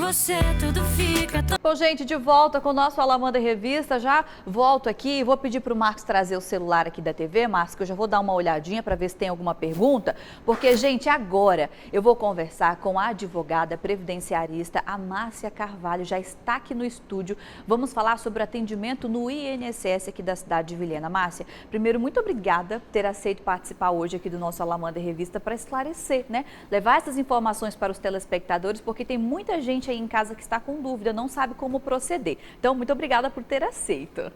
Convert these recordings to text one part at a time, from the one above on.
você tudo fica tão... Bom, gente, de volta com o nosso Alamanda Revista. Já volto aqui e vou pedir para o Marcos trazer o celular aqui da TV, Marcos, que eu já vou dar uma olhadinha para ver se tem alguma pergunta. Porque, gente, agora eu vou conversar com a advogada previdenciarista, a Márcia Carvalho, já está aqui no estúdio. Vamos falar sobre o atendimento no INSS aqui da cidade de Vilhena. Márcia, primeiro, muito obrigada por ter aceito participar hoje aqui do nosso Alamanda Revista para esclarecer, né? Levar essas informações para os telespectadores, porque tem muita gente aí em casa que está com dúvida, não sabe como proceder. Então, muito obrigada por ter aceito.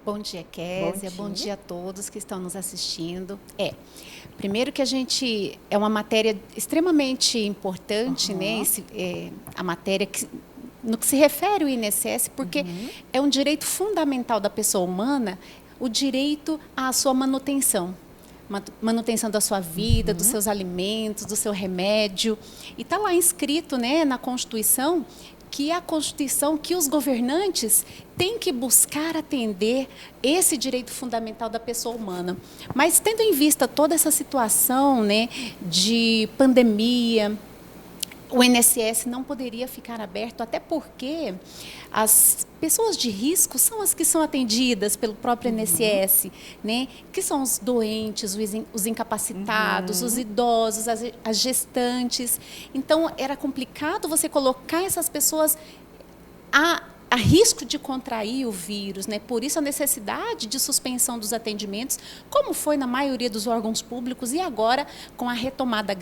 Bom dia, Kézia. Bom dia a todos que estão nos assistindo. Primeiro que é uma matéria extremamente importante, né? A matéria no que se refere ao INSS, porque é um direito fundamental da pessoa humana, o direito à sua manutenção da sua vida, dos seus alimentos, do seu remédio. E está lá inscrito, né, na Constituição, que os governantes têm que buscar atender esse direito fundamental da pessoa humana. Mas tendo em vista toda essa situação, né, de pandemia, o INSS não poderia ficar aberto, até porque as pessoas de risco são as que são atendidas pelo próprio INSS, né? Que são os doentes, os incapacitados, os idosos, as gestantes. Então, era complicado você colocar essas pessoas a risco de contrair o vírus, né? Por isso a necessidade de suspensão dos atendimentos, como foi na maioria dos órgãos públicos, e agora com a retomada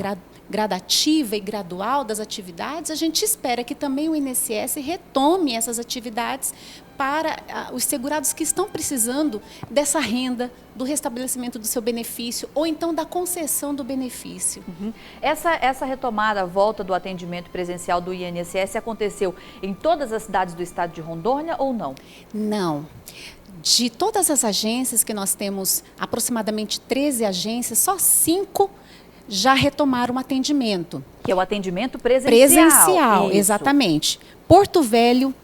gradativa e gradual das atividades, a gente espera que também o INSS retome essas atividades para os segurados que estão precisando dessa renda, do restabelecimento do seu benefício, ou então da concessão do benefício. Essa retomada, a volta do atendimento presencial do INSS aconteceu em todas as cidades do estado de Rondônia ou não? Não. De todas as agências que nós temos, aproximadamente 13 agências, só 5 já retomaram o atendimento. Que é o atendimento presencial. Presencial, exatamente. Porto Velho,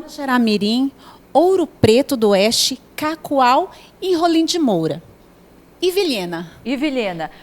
Jaramirim, Ouro Preto do Oeste, Cacoal e Rolim de Moura. E Vilhena?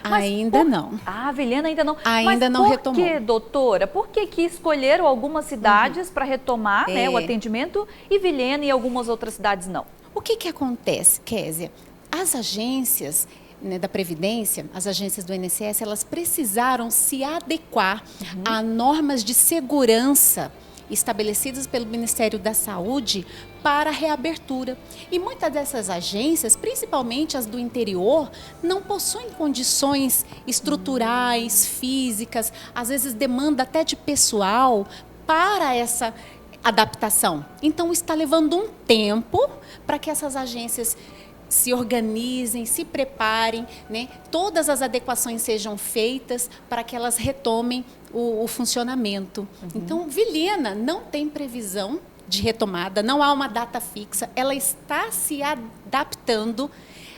Ainda não. Vilhena ainda não. Ainda não retomou. Por que, doutora? Por que escolheram algumas cidades para retomar, né, o atendimento e Vilhena e algumas outras cidades não? O que acontece, Kézia? As agências, né, da Previdência, as agências do INSS, elas precisaram se adequar a normas de segurança estabelecidas pelo Ministério da Saúde para a reabertura. E muitas dessas agências, principalmente as do interior, não possuem condições estruturais, físicas, às vezes demanda até de pessoal para essa adaptação. Então, está levando um tempo para que essas agências se organizem, se preparem, né? Todas as adequações sejam feitas para que elas retomem o funcionamento. Então, Vilhena não tem previsão de retomada, não há uma data fixa, ela está se adaptando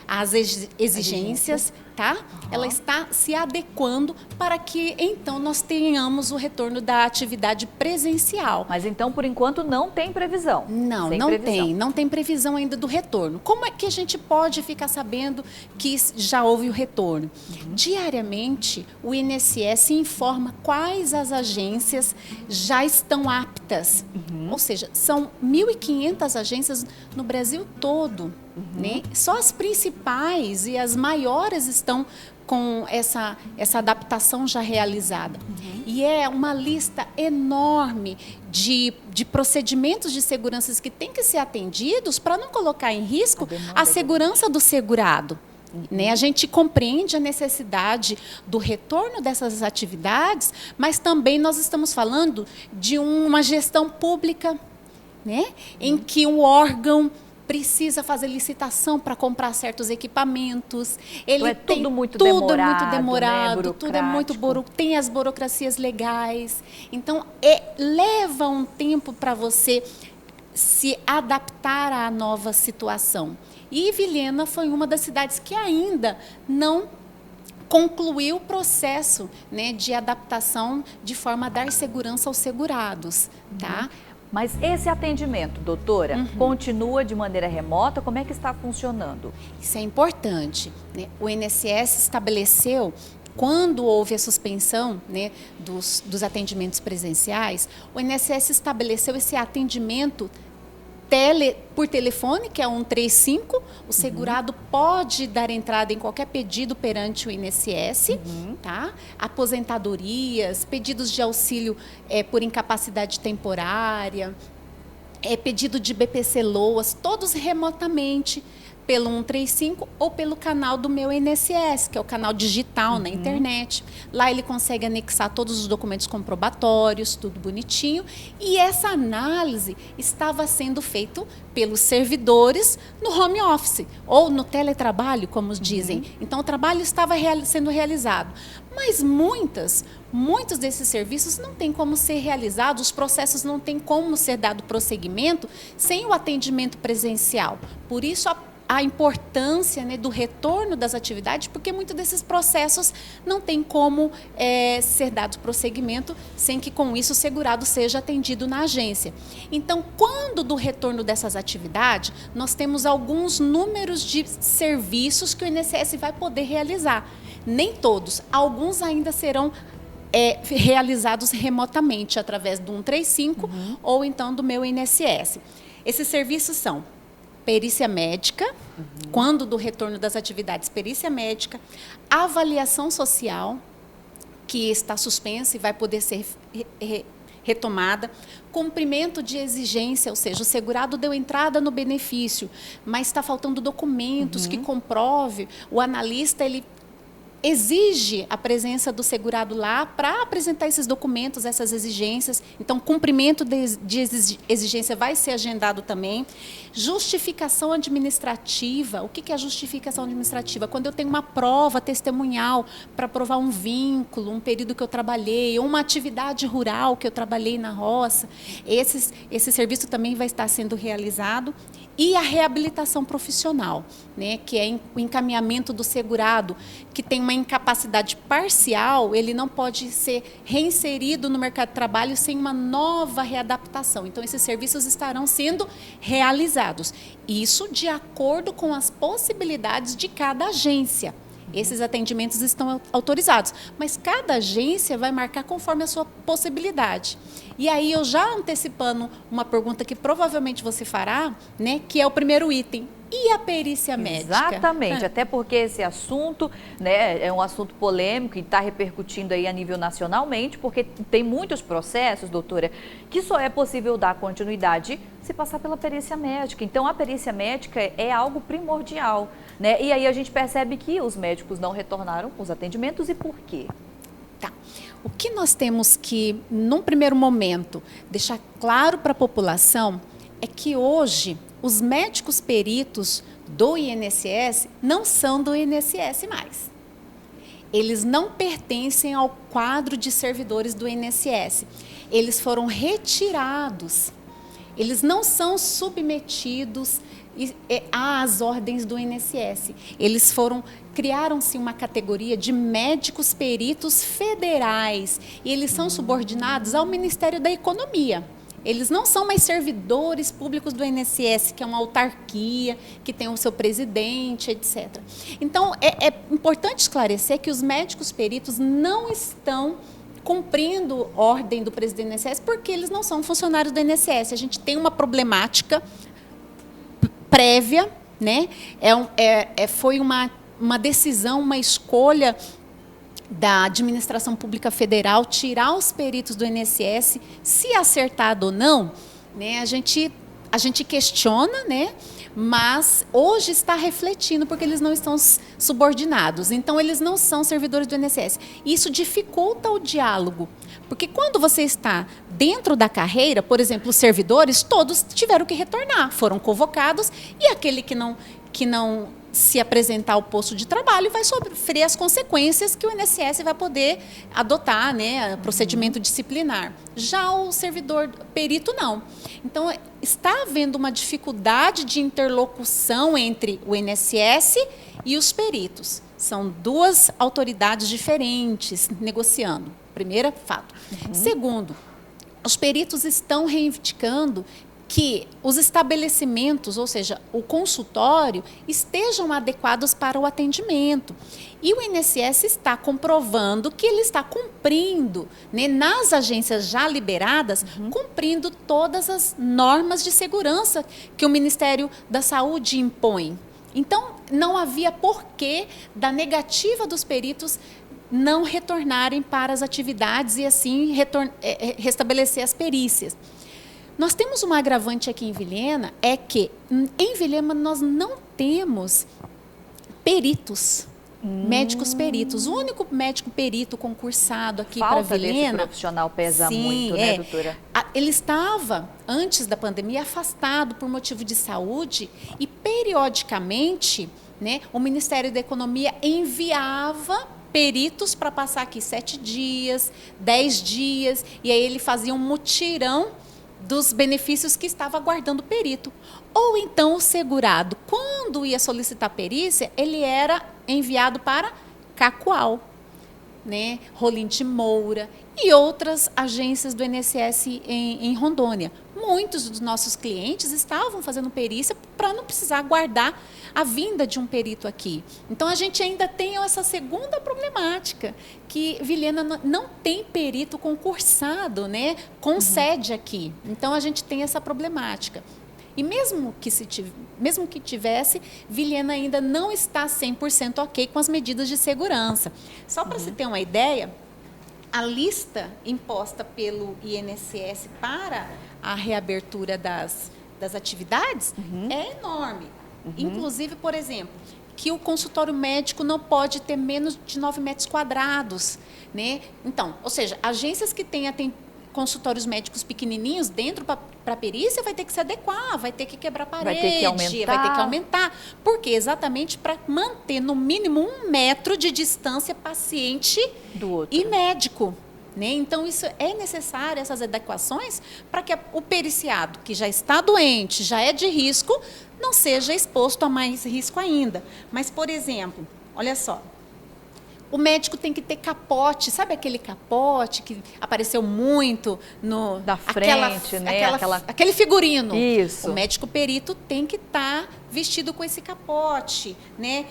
às exigências, tá? Ela está se adequando para que, então, nós tenhamos o retorno da atividade presencial. Mas, então, por enquanto, não tem previsão? Não tem previsão ainda do retorno. Como é que a gente pode ficar sabendo que já houve o retorno? Diariamente, o INSS informa quais as agências já estão aptas. Ou seja, são 1.500 agências no Brasil todo. Né? Só as principais e as maiores estão com essa adaptação já realizada. E é uma lista enorme de procedimentos de segurança que têm que ser atendidos para não colocar em risco a segurança do segurado. Né? A gente compreende a necessidade do retorno dessas atividades, mas também nós estamos falando de uma gestão pública, né? Em que um órgão precisa fazer licitação para comprar certos equipamentos. Ele tem tudo muito demorado, né? Tudo é muito tem as burocracias legais. Então, leva um tempo para você se adaptar à nova situação. E Vilhena foi uma das cidades que ainda não concluiu o processo, né, de adaptação de forma a dar segurança aos segurados, tá? Mas esse atendimento, doutora, continua de maneira remota? Como é que está funcionando? Isso é importante, né? O INSS estabeleceu quando houve a suspensão, né, dos atendimentos presenciais, o INSS estabeleceu esse atendimento por telefone, que é 135, o segurado pode dar entrada em qualquer pedido perante o INSS, tá? Aposentadorias, pedidos de auxílio por incapacidade temporária, pedido de BPC-LOAS, todos remotamente, pelo 135 ou pelo canal do Meu INSS, que é o canal digital na internet. Lá ele consegue anexar todos os documentos comprobatórios, tudo bonitinho. E essa análise estava sendo feita pelos servidores no home office, ou no teletrabalho, como dizem. Então, o trabalho estava sendo realizado. Mas muitos desses serviços não têm como ser realizados, os processos não têm como ser dado prosseguimento sem o atendimento presencial. Por isso, a importância, né, do retorno das atividades, porque muitos desses processos não tem como ser dado prosseguimento sem que, com isso, o segurado seja atendido na agência. Então, quando do retorno dessas atividades, nós temos alguns números de serviços que o INSS vai poder realizar. Nem todos, alguns ainda serão realizados remotamente, através do 135 ou então do Meu INSS. Esses serviços são perícia médica, quando do retorno das atividades, perícia médica, avaliação social, que está suspensa e vai poder ser retomada, cumprimento de exigência, ou seja, o segurado deu entrada no benefício, mas está faltando documentos que comprove, o analista ele exige a presença do segurado lá para apresentar esses documentos, essas exigências. Então, cumprimento de exigência vai ser agendado também. Justificação administrativa. O que é a justificação administrativa? Quando eu tenho uma prova testemunhal para provar um vínculo, um período que eu trabalhei, ou uma atividade rural que eu trabalhei na roça, esse serviço também vai estar sendo realizado. E a reabilitação profissional, né, que é o encaminhamento do segurado, que tem uma incapacidade parcial, ele não pode ser reinserido no mercado de trabalho sem uma nova readaptação. Então, esses serviços estarão sendo realizados. Isso de acordo com as possibilidades de cada agência. Esses atendimentos estão autorizados, mas cada agência vai marcar conforme a sua possibilidade. E aí, eu já antecipando uma pergunta que provavelmente você fará, né, que é o primeiro item. E a perícia médica? Exatamente, até porque esse assunto, né, é um assunto polêmico e está repercutindo aí a nível nacionalmente, porque tem muitos processos, doutora, que só é possível dar continuidade se passar pela perícia médica. Então, a perícia médica é algo primordial, né? E aí a gente percebe que os médicos não retornaram com os atendimentos e por quê? Tá. O que nós temos que, num primeiro momento, deixar claro para a população é que hoje os médicos peritos do INSS não são do INSS mais. Eles não pertencem ao quadro de servidores do INSS. Eles foram retirados. Eles não são submetidos às ordens do INSS. Criaram-se uma categoria de médicos peritos federais e eles são subordinados ao Ministério da Economia. Eles não são mais servidores públicos do INSS, que é uma autarquia, que tem o seu presidente, etc. Então, é importante esclarecer que os médicos peritos não estão cumprindo ordem do presidente do INSS porque eles não são funcionários do INSS. A gente tem uma problemática prévia, né? Foi uma decisão, uma escolha da administração pública federal tirar os peritos do INSS, se acertado ou não, né? A gente questiona, né? Mas hoje está refletindo porque eles não estão subordinados. Então, eles não são servidores do INSS. Isso dificulta o diálogo. Porque quando você está dentro da carreira, por exemplo, os servidores, todos tiveram que retornar, foram convocados, e aquele que não se apresentar ao posto de trabalho vai sofrer as consequências que o INSS vai poder adotar, né, procedimento disciplinar. Já o servidor perito, não. Então, está havendo uma dificuldade de interlocução entre o INSS e os peritos. São duas autoridades diferentes negociando. Primeiro fato. Segundo, os peritos estão reivindicando que os estabelecimentos, ou seja, o consultório, estejam adequados para o atendimento. E o INSS está comprovando que ele está cumprindo, né, nas agências já liberadas, cumprindo todas as normas de segurança que o Ministério da Saúde impõe. Então, não havia porquê da negativa dos peritos não retornarem para as atividades e, assim, restabelecer as perícias. Nós temos uma agravante aqui em Vilhena, é que em Vilhena nós não temos peritos, médicos peritos. O único médico perito concursado aqui para Vilhena... Falta desse profissional pesa muito, né, doutora? Ele estava, antes da pandemia, afastado por motivo de saúde e, periodicamente, né, o Ministério da Economia enviava peritos para passar aqui 7 dias, 10 dias, e aí ele fazia um mutirão dos benefícios que estava aguardando o perito. Ou então o segurado, quando ia solicitar perícia, ele era enviado para Cacoal, né, Rolim de Moura e outras agências do INSS em Rondônia. Muitos dos nossos clientes estavam fazendo perícia para não precisar aguardar a vinda de um perito aqui. Então, a gente ainda tem essa segunda problemática, que Vilhena não tem perito concursado, né, com sede aqui. Então, a gente tem essa problemática. E mesmo que tivesse, Vilhena ainda não está 100% ok com as medidas de segurança. Só para se ter uma ideia, a lista imposta pelo INSS para a reabertura das atividades é enorme. Inclusive, por exemplo, que o consultório médico não pode ter menos de 9 metros quadrados, né? Então, ou seja, agências que têm consultórios médicos pequenininhos dentro para perícia vai ter que se adequar, vai ter que quebrar parede, vai ter que aumentar. Por quê? Exatamente para manter no mínimo 1 metro de distância paciente do outro e médico. Né? Então, isso é necessário, essas adequações, para que o periciado, que já está doente, já é de risco, não seja exposto a mais risco ainda. Mas, por exemplo, olha só, o médico tem que ter capote, sabe aquele capote que apareceu muito no... Da frente, né? Aquele figurino. Isso. O médico perito tem que estar vestido com esse capote, né?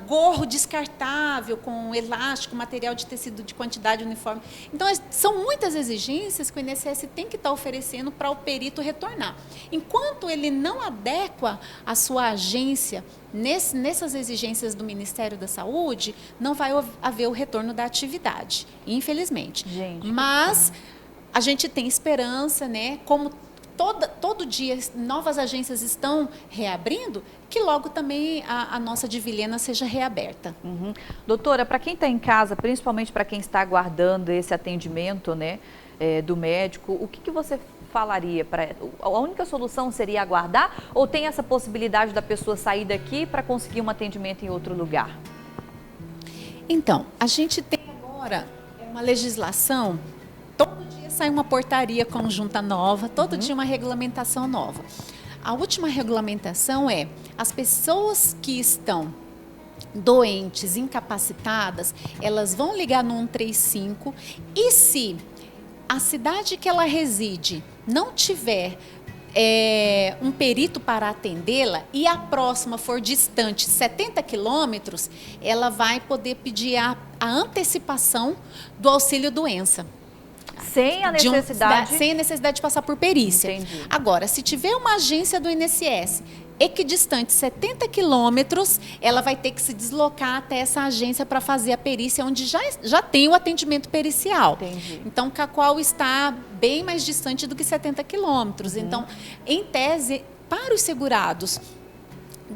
Gorro descartável com elástico, material de tecido de quantidade uniforme. Então, são muitas exigências que o INSS tem que estar oferecendo para o perito retornar. Enquanto ele não adequa a sua agência nessas exigências do Ministério da Saúde, não vai haver o retorno da atividade, infelizmente. Mas a gente tem esperança, né? Como todo dia novas agências estão reabrindo, que logo também a nossa de Vilhena seja reaberta. Doutora, para quem está em casa, principalmente para quem está aguardando esse atendimento, né, do médico, o que você falaria? A única solução seria aguardar ou tem essa possibilidade da pessoa sair daqui para conseguir um atendimento em outro lugar? Então, a gente tem agora uma legislação, todo dia sai uma portaria conjunta nova, todo dia uma regulamentação nova. A última regulamentação é: as pessoas que estão doentes, incapacitadas, elas vão ligar no 135 e se a cidade que ela reside não tiver um perito para atendê-la e a próxima for distante 70 quilômetros, ela vai poder pedir a antecipação do auxílio-doença. Sem a necessidade... Sem a necessidade de passar por perícia. Entendi. Agora, se tiver uma agência do INSS equidistante 70 quilômetros, ela vai ter que se deslocar até essa agência para fazer a perícia, onde já tem o atendimento pericial. Entendi. Então, Cacoal está bem mais distante do que 70 quilômetros. Então, em tese, para os segurados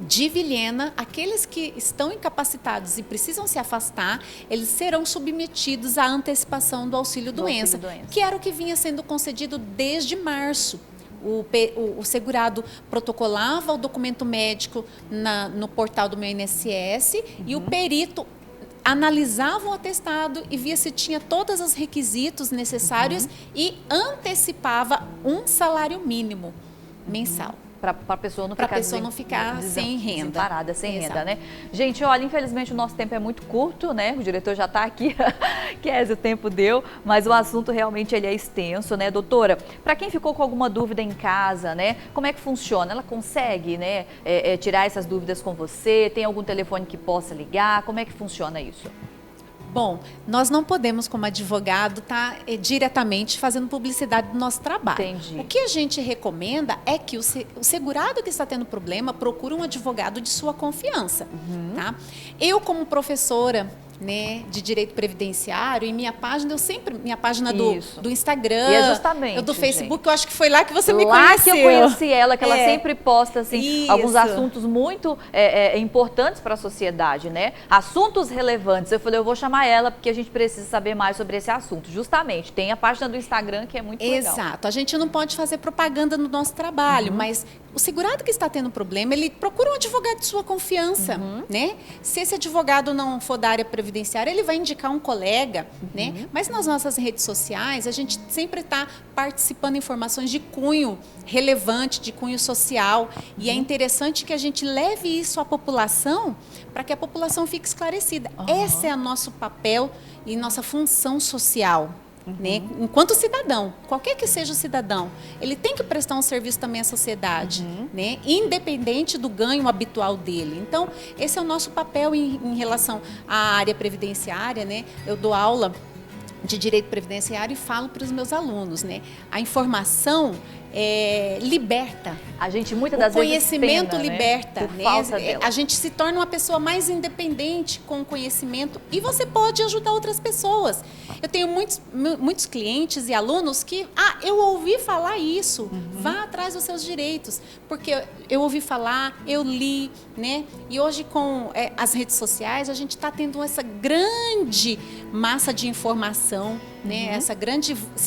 de Vilhena, aqueles que estão incapacitados e precisam se afastar, eles serão submetidos à antecipação do auxílio-doença, que era o que vinha sendo concedido desde março. O segurado protocolava o documento médico no portal do meu INSS e o perito analisava o atestado e via se tinha todos os requisitos necessários e antecipava um salário mínimo mensal. para a pessoa não ficar sem renda. Desamparada, sem Exato. renda, né? Gente, olha, infelizmente o nosso tempo é muito curto, né? O diretor já está aqui, Kézia, o tempo deu, mas o assunto realmente ele é extenso, né, doutora? Para quem ficou com alguma dúvida em casa, né? Como é que funciona? Ela consegue, né, tirar essas dúvidas com você? Tem algum telefone que possa ligar? Como é que funciona isso? Bom, nós não podemos, como advogado, estar diretamente fazendo publicidade do nosso trabalho. Entendi. O que a gente recomenda é que o segurado que está tendo problema procure um advogado de sua confiança. Tá? Eu, como professora, né, de direito previdenciário, em minha página, minha página do Instagram, e é justamente, do Facebook, gente, eu acho que foi lá que você me lá conheceu. que eu conheci ela, que ela sempre posta assim, Isso. alguns assuntos muito importantes para a sociedade, né? Assuntos relevantes. Eu falei, eu vou chamar ela porque a gente precisa saber mais sobre esse assunto. Justamente, tem a página do Instagram que é muito legal. Exato. A gente não pode fazer propaganda no nosso trabalho, mas o segurado que está tendo problema, ele procura um advogado de sua confiança, né? Se esse advogado não for da área previdenciária, ele vai indicar um colega, né? Mas nas nossas redes sociais, a gente sempre está participando de informações de cunho relevante, de cunho social, e é interessante que a gente leve isso à população para que a população fique esclarecida. Esse é o nosso papel e nossa função social. Né? Enquanto cidadão, qualquer que seja o cidadão, ele tem que prestar um serviço também à sociedade, né? Independente do ganho habitual dele. Então, esse é o nosso papel em relação à área previdenciária, né? Eu dou aula de direito previdenciário e falo para os meus alunos, né? A informação liberta. A gente muitas das vezes conhecimento pena, liberta, por né? falta dela. A gente se torna uma pessoa mais independente com o conhecimento e você pode ajudar outras pessoas. Eu tenho muitos clientes e alunos que, eu ouvi falar isso, vá atrás dos seus direitos, porque eu ouvi falar, eu li, né? E hoje com as redes sociais a gente está tendo essa grande massa de informação, né? Esse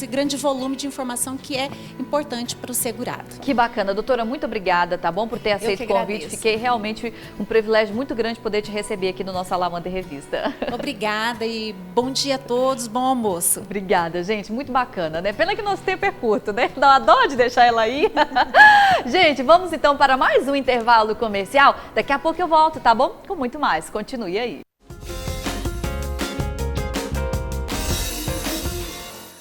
grande volume de informação que é importante para o segurado. Que bacana, doutora, muito obrigada, tá bom, por ter aceito o convite. Fiquei realmente um privilégio muito grande poder te receber aqui no nosso Alamander Revista. Obrigada e bom dia a todos, bom almoço. Obrigada, gente, muito bacana, né? Pena que nosso tempo é curto, né? Dá uma dó de deixar ela aí. Gente, vamos então para mais um intervalo comercial. Daqui a pouco eu volto, tá bom? Com muito mais. Continue aí.